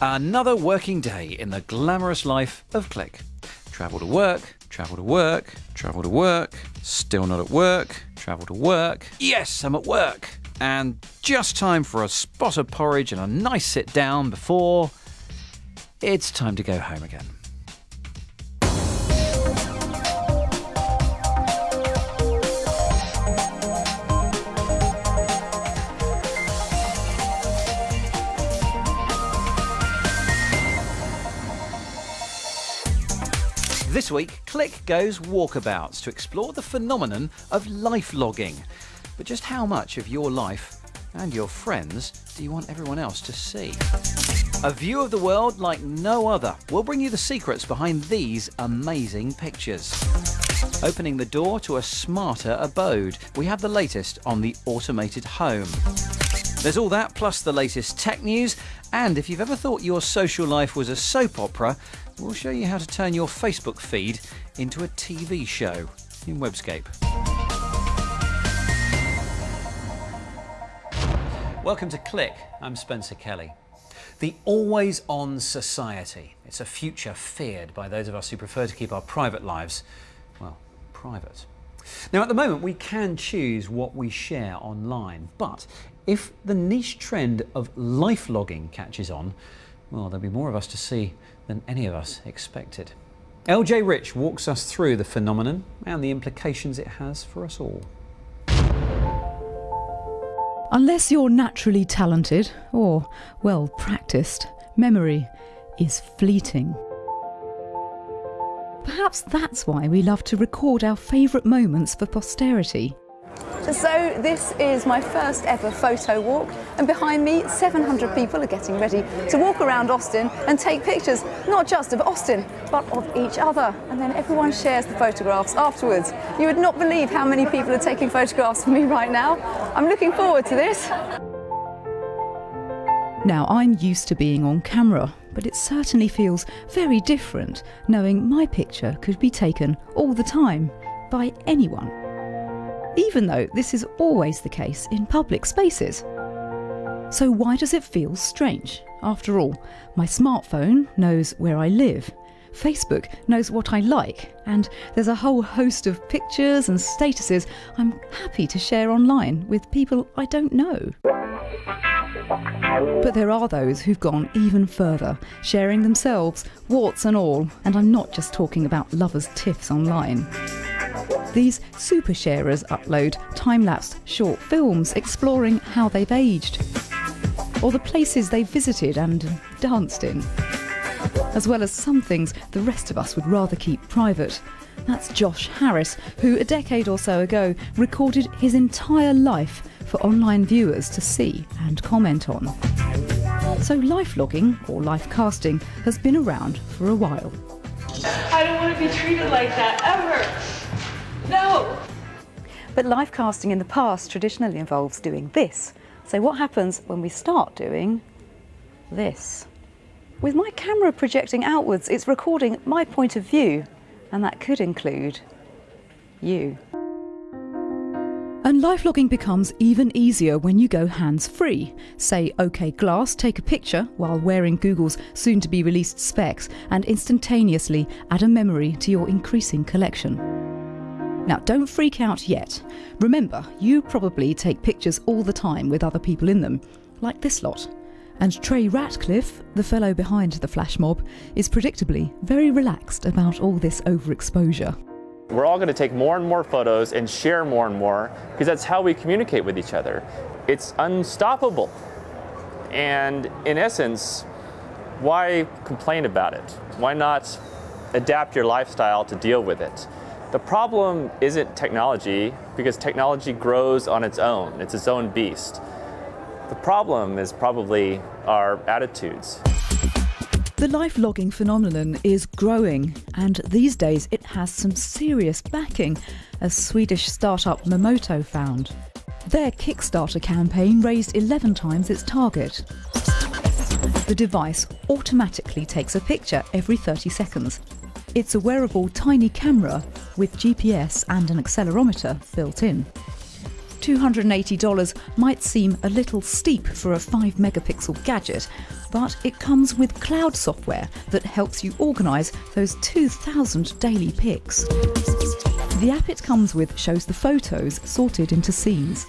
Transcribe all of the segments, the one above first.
Another working day in the glamorous life of Click. Travel to work, travel to work, travel to work, still not at work, travel to work. Yes, I'm at work. And just time for a spot of porridge and a nice sit down before it's time to go home again. This week, Click goes walkabouts to explore the phenomenon of life logging. But just how much of your life and your friends do you want everyone else to see? A view of the world like no other will bring you the secrets behind these amazing pictures. Opening the door to a smarter abode, we have the latest on the automated home. There's all that, plus the latest tech news, and if you've ever thought your social life was a soap opera, we'll show you how to turn your Facebook feed into a TV show in Webscape. Welcome to Click. I'm Spencer Kelly. The always-on society. It's a future feared by those of us who prefer to keep our private lives, well, private. Now, at the moment, we can choose what we share online, but if the niche trend of life logging catches on, well, there'll be more of us to see than any of us expected. LJ Rich walks us through the phenomenon and the implications it has for us all. Unless you're naturally talented or well practiced, memory is fleeting. Perhaps that's why we love to record our favourite moments for posterity. So this is my first ever photo walk, and behind me 700 people are getting ready to walk around Austin and take pictures, not just of Austin, but of each other. And then everyone shares the photographs afterwards. You would not believe how many people are taking photographs of me right now. I'm looking forward to this. Now, I'm used to being on camera, but it certainly feels very different knowing my picture could be taken all the time by anyone. Even though this is always the case in public spaces. So why does it feel strange? After all, my smartphone knows where I live, Facebook knows what I like, and there's a whole host of pictures and statuses I'm happy to share online with people I don't know. But there are those who've gone even further, sharing themselves, warts and all, and I'm not just talking about lovers' tiffs online. These super sharers upload time-lapse short films exploring how they've aged, or the places they've visited and danced in, as well as some things the rest of us would rather keep private. That's Josh Harris, who a decade or so ago recorded his entire life for online viewers to see and comment on. So life logging, or life casting, has been around for a while. I don't want to be treated like that, ever! No! But life casting in the past traditionally involves doing this. So what happens when we start doing this? With my camera projecting outwards, it's recording my point of view, and that could include you. And life logging becomes even easier when you go hands-free. Say, OK Glass, take a picture while wearing Google's soon-to-be-released specs and instantaneously add a memory to your increasing collection. Now, don't freak out yet. Remember, you probably take pictures all the time with other people in them, like this lot. And Trey Ratcliffe, the fellow behind the flash mob, is predictably very relaxed about all this overexposure. We're all going to take more and more photos and share more and more, because that's how we communicate with each other. It's unstoppable. And in essence, why complain about it? Why not adapt your lifestyle to deal with it? The problem isn't technology, because technology grows on its own. It's its own beast. The problem is probably our attitudes. The life logging phenomenon is growing, and these days it has some serious backing, as Swedish startup Momoto found. Their Kickstarter campaign raised 11 times its target. The device automatically takes a picture every 30 seconds. It's a wearable tiny camera with GPS and an accelerometer built in. $280 might seem a little steep for a 5-megapixel gadget, but it comes with cloud software that helps you organise those 2,000 daily pics. The app it comes with shows the photos sorted into scenes.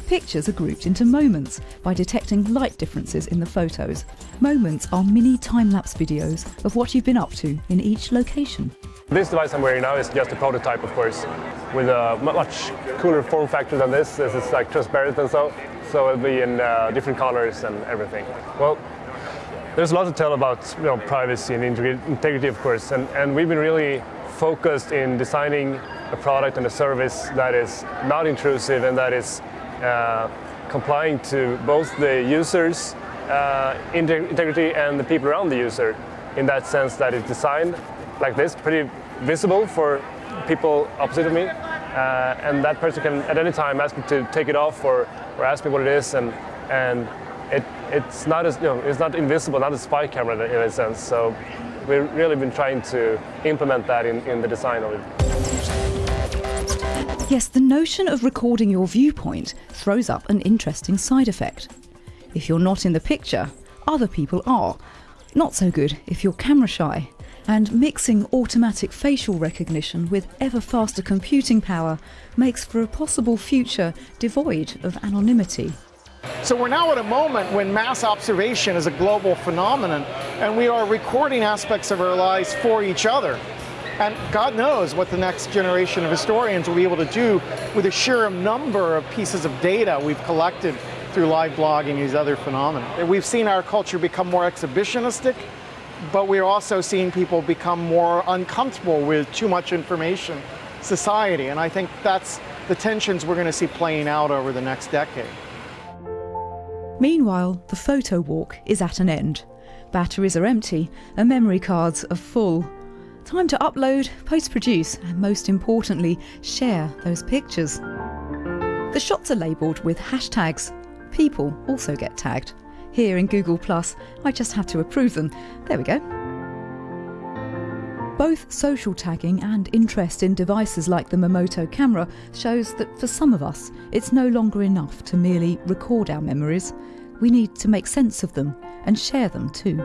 Pictures are grouped into moments by detecting light differences in the photos. Moments are mini time-lapse videos of what you've been up to in each location. This device I'm wearing now is just a prototype, of course, with a much cooler form factor than this. This is like transparent and so it'll be in different colors and everything. Well, there's a lot to tell about privacy and integrity, of course, and we've been really focused in designing a product and a service that is not intrusive and that is complying to both the user's integrity and the people around the user, in that sense that it's designed like this, pretty visible for people opposite of me, and that person can at any time ask me to take it off or ask me what it is, and it's not as it's not invisible, not a spy camera in a sense. So we've really been trying to implement that in the design of it. Yes, the notion of recording your viewpoint throws up an interesting side effect. If you're not in the picture, other people are. Not so good if you're camera shy. And mixing automatic facial recognition with ever faster computing power makes for a possible future devoid of anonymity. So we're now at a moment when mass observation is a global phenomenon, and we are recording aspects of our lives for each other. And God knows what the next generation of historians will be able to do with the sheer number of pieces of data we've collected through live blogging and these other phenomena. We've seen our culture become more exhibitionistic, but we're also seeing people become more uncomfortable with too much information society. And I think that's the tensions we're going to see playing out over the next decade. Meanwhile, the photo walk is at an end. Batteries are empty and memory cards are full. Time to upload, post-produce, and most importantly, share those pictures. The shots are labelled with hashtags. People also get tagged. Here in Google+, I just have to approve them. There we go. Both social tagging and interest in devices like the Momoto camera shows that for some of us, it's no longer enough to merely record our memories. We need to make sense of them and share them too.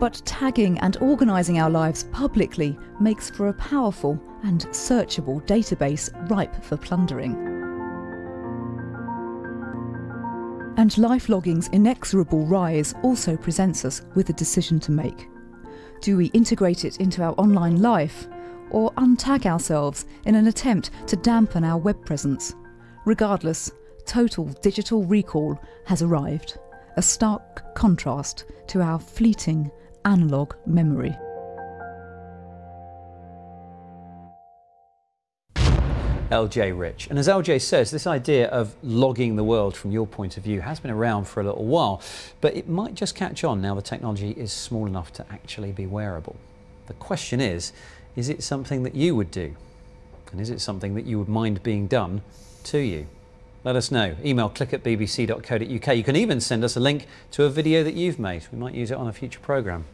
But tagging and organising our lives publicly makes for a powerful and searchable database ripe for plundering. And life logging's inexorable rise also presents us with a decision to make. Do we integrate it into our online life, or untag ourselves in an attempt to dampen our web presence? Regardless, total digital recall has arrived, a stark contrast to our fleeting analogue memory. LJ Rich. And as LJ says, this idea of logging the world from your point of view has been around for a little while, but it might just catch on now the technology is small enough to actually be wearable. The question is it something that you would do? And is it something that you would mind being done to you? Let us know. Email click@bbc.co.uk. You can even send us a link to a video that you've made. We might use it on a future programme.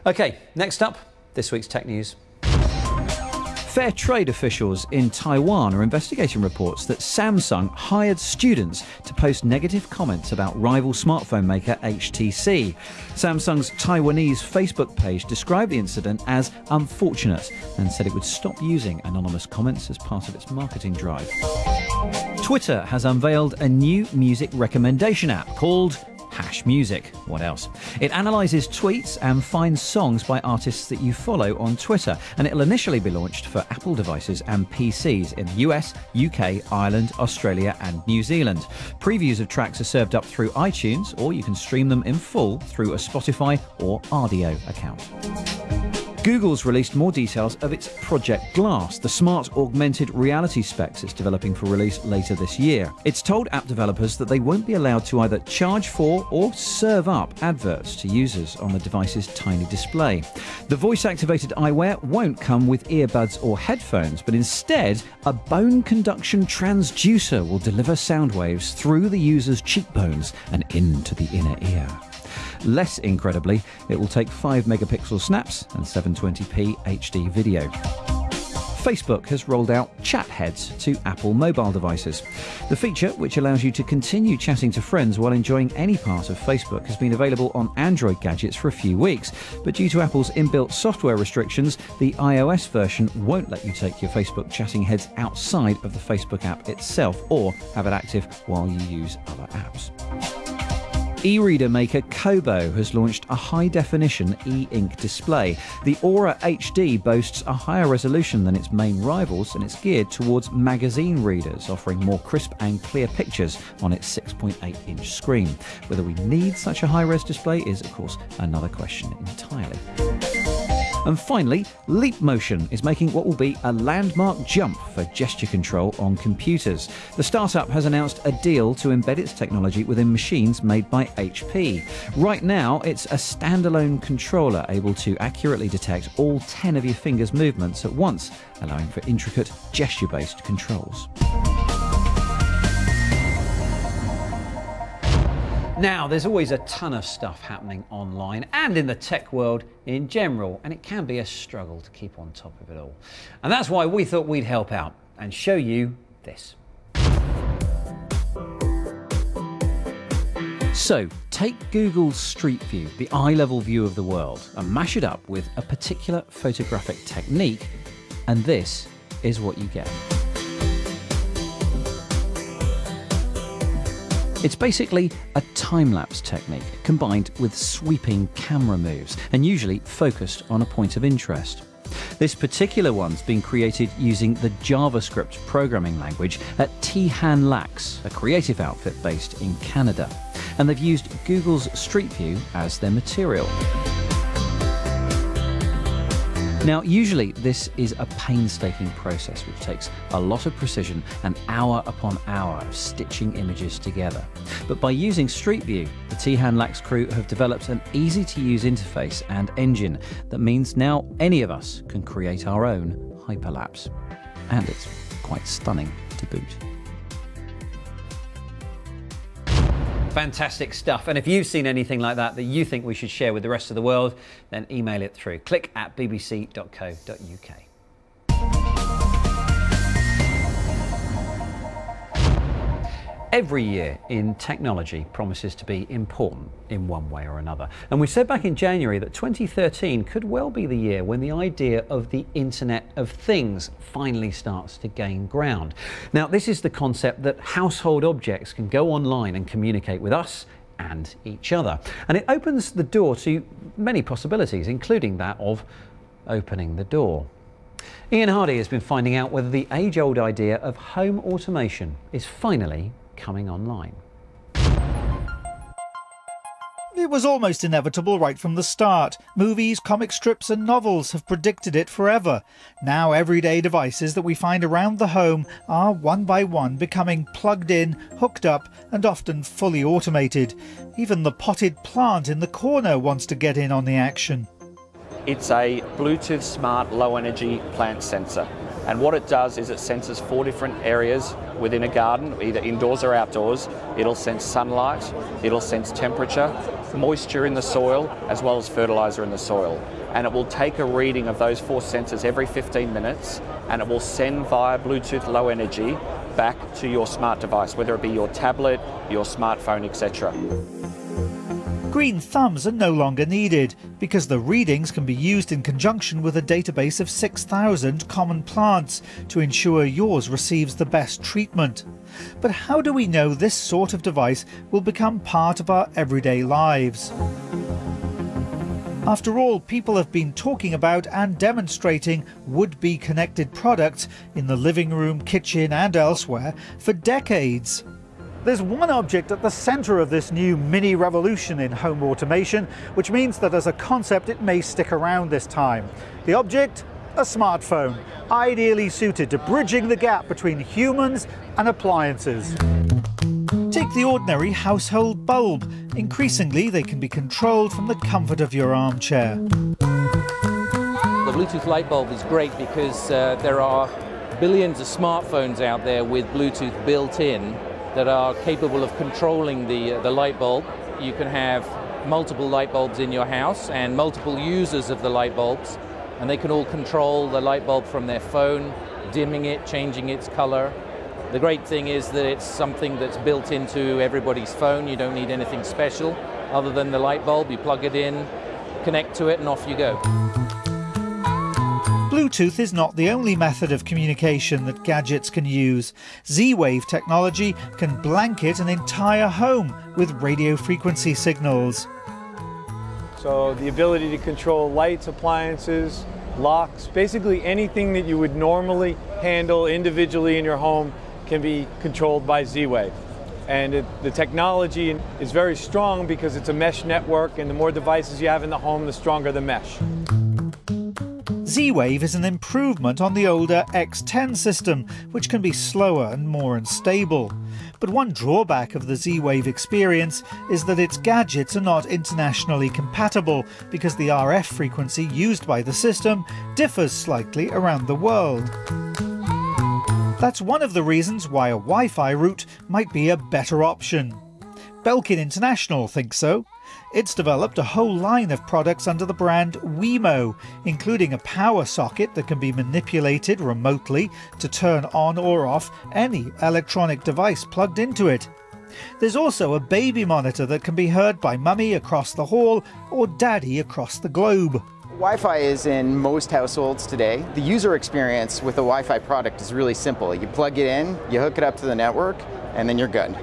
OK, next up, this week's tech news. Fair trade officials in Taiwan are investigating reports that Samsung hired students to post negative comments about rival smartphone maker HTC. Samsung's Taiwanese Facebook page described the incident as unfortunate and said it would stop using anonymous comments as part of its marketing drive. Twitter has unveiled a new music recommendation app called #Music. What else? It analyses tweets and finds songs by artists that you follow on Twitter, and it'll initially be launched for Apple devices and PCs in the US, UK, Ireland, Australia and New Zealand. Previews of tracks are served up through iTunes, or you can stream them in full through a Spotify or Rdio account. Google's released more details of its Project Glass, the smart augmented reality specs it's developing for release later this year. It's told app developers that they won't be allowed to either charge for or serve up adverts to users on the device's tiny display. The voice-activated eyewear won't come with earbuds or headphones, but instead a bone conduction transducer will deliver sound waves through the user's cheekbones and into the inner ear. Less incredibly, it will take 5 megapixel snaps and 720p HD video. Facebook has rolled out chat heads to Apple mobile devices. The feature, which allows you to continue chatting to friends while enjoying any part of Facebook, has been available on Android gadgets for a few weeks. But due to Apple's inbuilt software restrictions, the iOS version won't let you take your Facebook chatting heads outside of the Facebook app itself or have it active while you use other apps. E-reader maker Kobo has launched a high-definition e-ink display. The Aura HD boasts a higher resolution than its main rivals, and it's geared towards magazine readers, offering more crisp and clear pictures on its 6.8-inch screen. Whether we need such a high-res display is, of course, another question entirely. And finally, Leap Motion is making what will be a landmark jump for gesture control on computers. The startup has announced a deal to embed its technology within machines made by HP. Right now, it's a standalone controller able to accurately detect all 10 of your fingers' movements at once, allowing for intricate gesture-based controls. Now, there's always a ton of stuff happening online and in the tech world in general, and it can be a struggle to keep on top of it all. And that's why we thought we'd help out and show you this. So, take Google's Street View, the eye-level view of the world, and mash it up with a particular photographic technique, and this is what you get. It's basically a time-lapse technique combined with sweeping camera moves and usually focused on a point of interest. This particular one's been created using the JavaScript programming language at Hyperlapse, a creative outfit based in Canada. And they've used Google's Street View as their material. Now, usually this is a painstaking process which takes a lot of precision and hour upon hour of stitching images together. But by using Street View, the Hyperlapse crew have developed an easy-to-use interface and engine that means now any of us can create our own hyperlapse. And it's quite stunning to boot. Fantastic stuff. And if you've seen anything like that that you think we should share with the rest of the world, then email it through. click@bbc.co.uk. Every year in technology promises to be important in one way or another. And we said back in January that 2013 could well be the year when the idea of the Internet of Things finally starts to gain ground. Now, this is the concept that household objects can go online and communicate with us and each other. And it opens the door to many possibilities, including that of opening the door. Ian Hardy has been finding out whether the age-old idea of home automation is finally coming online. It was almost inevitable right from the start. Movies, comic strips and novels have predicted it forever. Now everyday devices that we find around the home are one by one becoming plugged in, hooked up and often fully automated. Even the potted plant in the corner wants to get in on the action. It's a Bluetooth smart low energy plant sensor. And what it does is it senses 4 different areas within a garden, either indoors or outdoors. It'll sense sunlight, it'll sense temperature, moisture in the soil, as well as fertilizer in the soil. And it will take a reading of those 4 sensors every 15 minutes, and it will send via Bluetooth low energy back to your smart device, whether it be your tablet, your smartphone, etc. Green thumbs are no longer needed because the readings can be used in conjunction with a database of 6,000 common plants to ensure yours receives the best treatment. But how do we know this sort of device will become part of our everyday lives? After all, people have been talking about and demonstrating would-be connected products in the living room, kitchen and elsewhere for decades. There's one object at the centre of this new mini revolution in home automation, which means that as a concept it may stick around this time. The object? A smartphone, ideally suited to bridging the gap between humans and appliances. Take the ordinary household bulb. Increasingly they can be controlled from the comfort of your armchair. The Bluetooth light bulb is great because there are billions of smartphones out there with Bluetooth built in that are capable of controlling the light bulb. You can have multiple light bulbs in your house and multiple users of the light bulbs, and they can all control the light bulb from their phone, dimming it, changing its color. The great thing is that it's something that's built into everybody's phone. You don't need anything special other than the light bulb. You plug it in, connect to it, and off you go. Bluetooth is not the only method of communication that gadgets can use. Z-Wave technology can blanket an entire home with radio frequency signals. So the ability to control lights, appliances, locks, basically anything that you would normally handle individually in your home can be controlled by Z-Wave. And the technology is very strong because it's a mesh network, and the more devices you have in the home, the stronger the mesh. Z-Wave is an improvement on the older X10 system, which can be slower and more unstable. But one drawback of the Z-Wave experience is that its gadgets are not internationally compatible because the RF frequency used by the system differs slightly around the world. That's one of the reasons why a Wi-Fi route might be a better option. Belkin International thinks so. It's developed a whole line of products under the brand Wemo, including a power socket that can be manipulated remotely to turn on or off any electronic device plugged into it. There's also a baby monitor that can be heard by mummy across the hall or daddy across the globe. Wi-Fi is in most households today. The user experience with a Wi-Fi product is really simple. You plug it in, you hook it up to the network, and then you're good.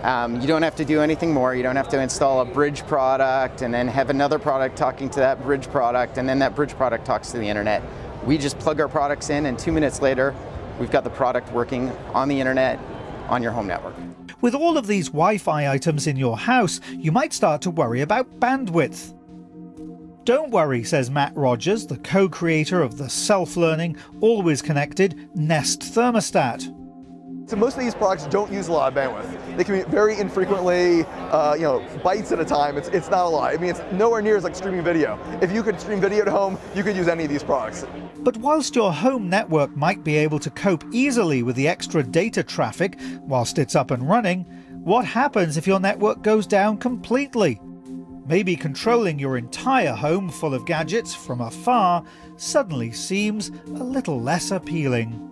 You don't have to do anything more. You don't have to install a bridge product and then have another product talking to that bridge product, and then that bridge product talks to the internet. We just plug our products in, and 2 minutes later, we've got the product working on the internet on your home network. With all of these Wi-Fi items in your house, you might start to worry about bandwidth. Don't worry, says Matt Rogers, the co-creator of the self-learning, always connected Nest thermostat. So most of these products don't use a lot of bandwidth. They can be very infrequently, bytes at a time. It's not a lot. I mean, it's nowhere near as like streaming video. If you could stream video at home, you could use any of these products. But whilst your home network might be able to cope easily with the extra data traffic whilst it's up and running, what happens if your network goes down completely? Maybe controlling your entire home full of gadgets from afar suddenly seems a little less appealing.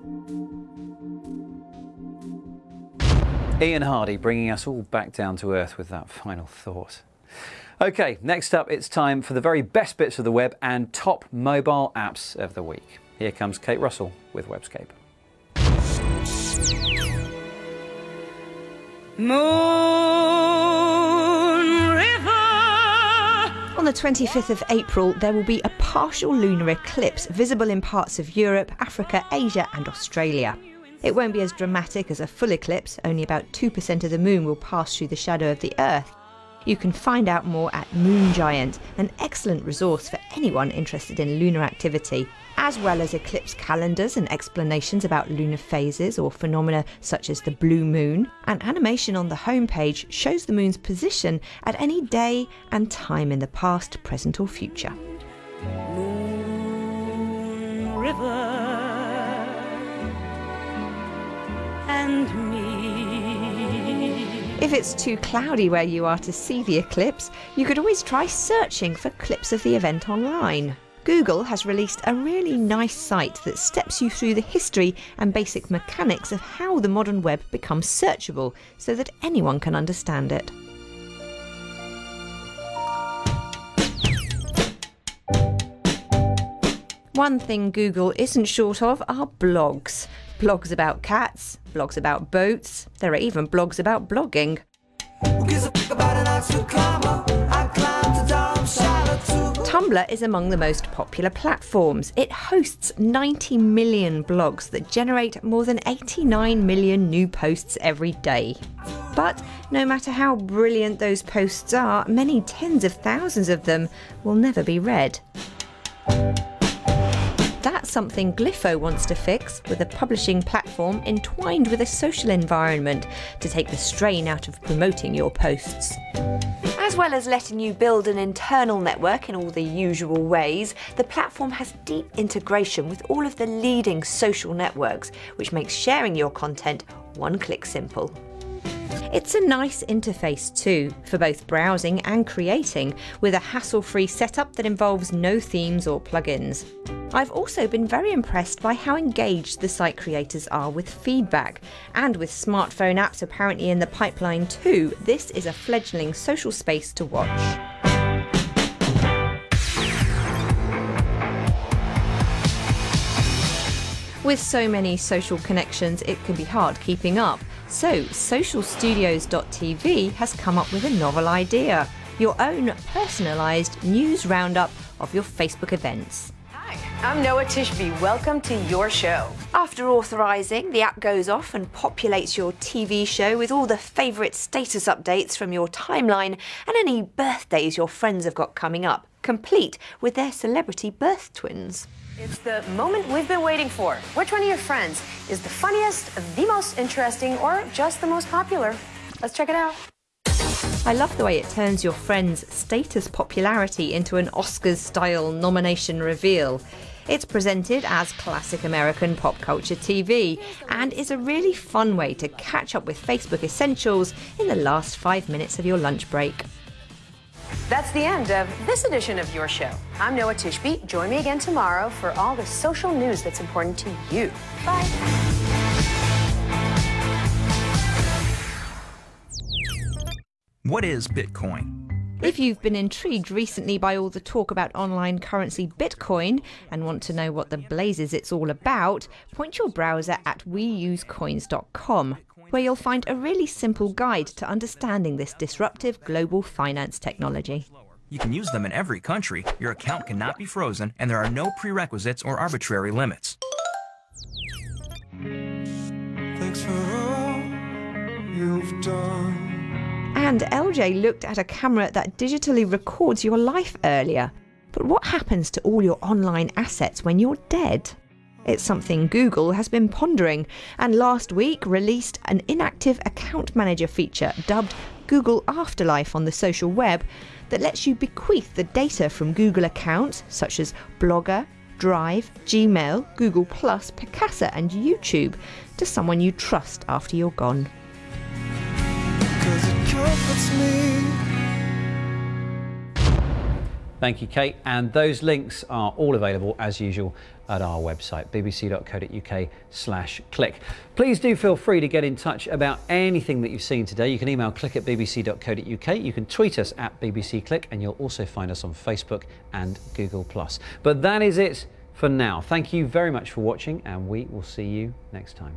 Ian Hardy bringing us all back down to earth with that final thought. OK, next up it's time for the very best bits of the web and top mobile apps of the week. Here comes Kate Russell with Webscape. Moon River. On the 25th of April, there will be a partial lunar eclipse visible in parts of Europe, Africa, Asia and Australia. It won't be as dramatic as a full eclipse, only about 2% of the moon will pass through the shadow of the Earth. You can find out more at Moon Giant, an excellent resource for anyone interested in lunar activity, as well as eclipse calendars and explanations about lunar phases or phenomena such as the blue moon. An animation on the homepage shows the moon's position at any day and time in the past, present or future. Moon River and me. If it's too cloudy where you are to see the eclipse, you could always try searching for clips of the event online. Google has released a really nice site that steps you through the history and basic mechanics of how the modern web becomes searchable so that anyone can understand it. One thing Google isn't short of are blogs. Blogs about cats, blogs about boats, there are even blogs about blogging. Tumblr is among the most popular platforms. It hosts 90 million blogs that generate more than 89 million new posts every day. But no matter how brilliant those posts are, many tens of thousands of them will never be read. That's something Glypho wants to fix, with a publishing platform entwined with a social environment to take the strain out of promoting your posts. As well as letting you build an internal network in all the usual ways, the platform has deep integration with all of the leading social networks, which makes sharing your content one-click simple. It's a nice interface too, for both browsing and creating, with a hassle-free setup that involves no themes or plugins. I've also been very impressed by how engaged the site creators are with feedback. And with smartphone apps apparently in the pipeline too, this is a fledgling social space to watch. With so many social connections, it can be hard keeping up. So, socialstudios.tv has come up with a novel idea. Your own personalised news roundup of your Facebook events. Hi, I'm Noah Tishby. Welcome to your show. After authorising, the app goes off and populates your TV show with all the favourite status updates from your timeline and any birthdays your friends have got coming up, complete with their celebrity birth twins. It's the moment we've been waiting for. Which one of your friends is the funniest, the most interesting, or just the most popular? Let's check it out. I love the way it turns your friend's status popularity into an Oscars-style nomination reveal. It's presented as classic American pop culture TV and is a really fun way to catch up with Facebook essentials in the last 5 minutes of your lunch break. That's the end of this edition of Your Show. I'm Noah Tishby. Join me again tomorrow for all the social news that's important to you. Bye. What is Bitcoin? If you've been intrigued recently by all the talk about online currency Bitcoin and want to know what the blazes it's all about, point your browser at weusecoins.com, where you'll find a really simple guide to understanding this disruptive global finance technology. You can use them in every country, your account cannot be frozen, and there are no prerequisites or arbitrary limits. Thanks for all you've done. And LJ looked at a camera that digitally records your life earlier. But what happens to all your online assets when you're dead? It's something Google has been pondering, and last week released an inactive account manager feature dubbed Google Afterlife on the social web that lets you bequeath the data from Google accounts such as Blogger, Drive, Gmail, Google+, Picasa and YouTube to someone you trust after you're gone. Thank you, Kate. And those links are all available, as usual, at our website, bbc.co.uk/click. Please do feel free to get in touch about anything that you've seen today. You can email click@bbc.co.uk. You can tweet us at bbcclick, and you'll also find us on Facebook and Google+. But that is it for now. Thank you very much for watching, and we will see you next time.